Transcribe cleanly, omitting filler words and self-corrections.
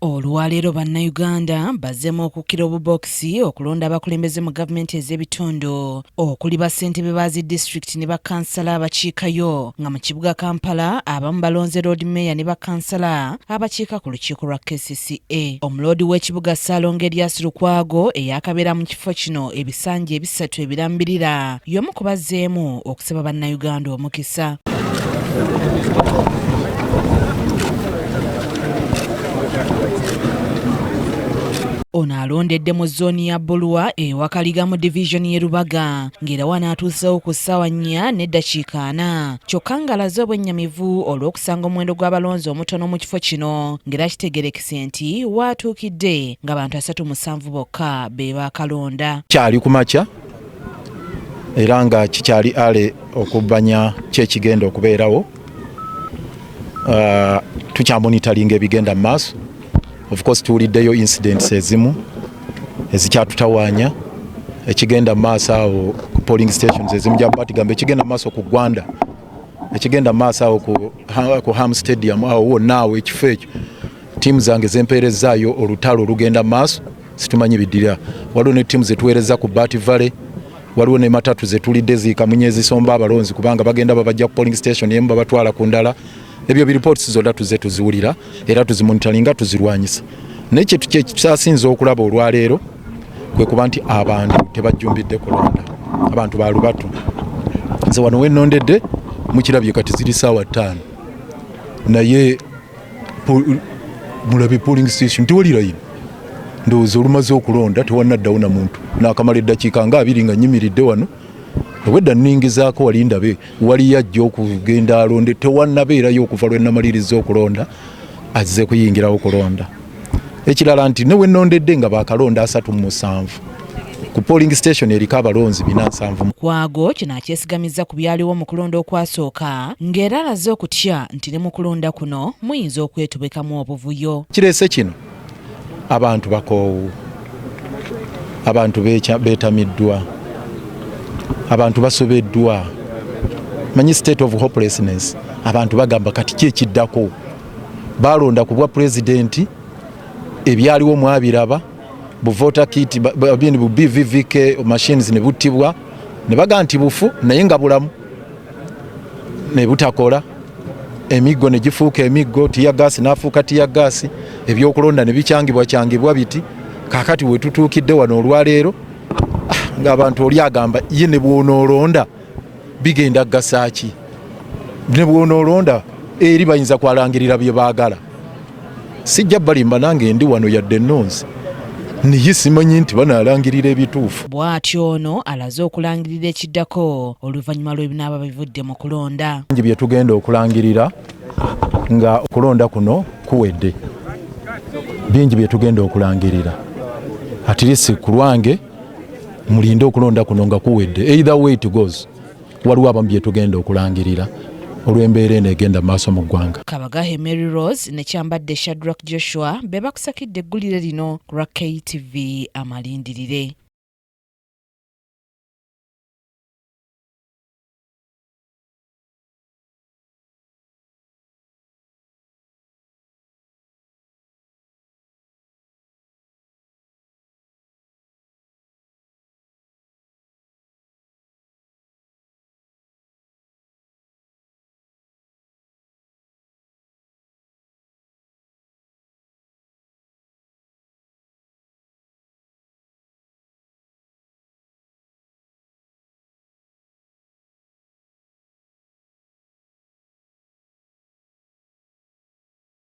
Olwaleero bannayuganda bazzemu okukkira obubokisi okulonda abakulembeze mu gavumenti ez'ebitundu okuli bassentebe ba zi disitulikiti ne bakansala abakiikayo nga mu kibuga Kampala abamu balonze road mayor ne bakansala abakiika ku lukiiko lwa KCCA. Omuloodi w'ekibuga Ssaalongo Erias Lukwago eyakabeera mu kifo kino ebisanja ebisatu ebirambirira y'omu ku bazzeemu okusaba bannayuganda omukisa. Ono alondedde mu zooni ya Bulwa ewakaliga mu divisioni y'e Rubaga ng'era wanaatuusewo ku ssaawa 4:40 kyokka ng'alaze obwennyamivu olw'okusanga omuwendo gw'abalonzi omutono mu kifo kino ng'era kitegerekese nti waatuukidde ng'abantu 37 bokka be baakalonda. Kyali ku makya era nga kikyali ale okubbanya kyekigenda okubeerawo. Tukyamonitalinga ebigenda mu maaso. Of course tuwuliddeyo incidents ezimu ezikyatutawaanya ekigenda mu maaso awo ku polling stations ezimu gya Batigamba ekigenda mu maaso ku Gwanda ekigenda mu maaso awo ku Ham Stadium awo wonna awo ekifo ekyo ttiimu zange zempeerezaayo olutalo olugenda mu maaso situmanyi biddirira. Waliwo ne ttiimu zetuweereza ku Bati Valley, waliwo ne matatu zetulidde zikamunye ezisomba abalonzi kubanga bagenda babajja ku polling station emu babatwala ku ndala. Ebyo reports zonna tuze tuziwulira era tuzimonitalinga tuzirwanyisa. Naye kyetusasinze okulaba olwaleero kwe kuba nti abantu tebajjumbidde kulonda, abantu ba lubatu. Nze wano wennondedde mukirabye kati ziri ssaawa 5 naye mulabe polling station tewalirayo ndowooza olumaze okulonda tewannaddawo na muntu n'akamala eddakiika nga 2 nga nyimiridde wano. Wedda nningizaako wali ndabe wali yajja okugenda alonde tewannabeerayo okuva lwe namaliriza okulonda azze kuyingirawo okulonda. Ekirala nti ne wennondedde nga baakalonda 37 ku polling station eriko abalonzi 470. Kwago kino akyesigamizza ku byaliwo mu kulonda okwasooka ng'era alaze okutya nti ne mu kulonda kuno muyinza okwetobekamu obuvuyo. Kireese kino abantu bakoowu, abantu beetamiddwa, abantu basobeddwa, manyi state of hopelessness. Abantu bagamba kati kyekiddako balonda ku bwa pulezidenti ebyaliwo mwabiraba bu voter kit bu BVVK machines ne buttibwa ne baga nti bufu naye nga bulamu ne butakola. Emiggo ne gifuuka emiggo, tiyagasi n'afuuka tiyagasi, ebyokulonda ne bikyangibwa biti. Kaakati we tutuukidde wano olwaleero ng'abantu oli agamba ye ne bw'onoolonda bigenda gasaaki, ne bw'onoolonda eri bayinza kwalangirira bye baagala. Sijja balimba nange ndi wano yadde ennonzi naye simanyi nti banaalangirira ebituufu. Bw'atyo ono alaze okulangirira ekiddako oluvannyuma lw'ebinaaba bivudde mu kulonda. Bingi bye tugenda okulangirira nga okulonda kuno kuwedde, bingi bye tugenda okulangirira at least ku lwange mulinde okulonda kuno nga kuwedde. Either way it goes waliwo abamu bye tugenda okulangirira olw'embeera eno egenda maaso mu ggwanga. Kabagahe Mary Rose ne Kyambadde Shadrack Joshua be bakusakidde eggulire lino ku KTV Amalindirire.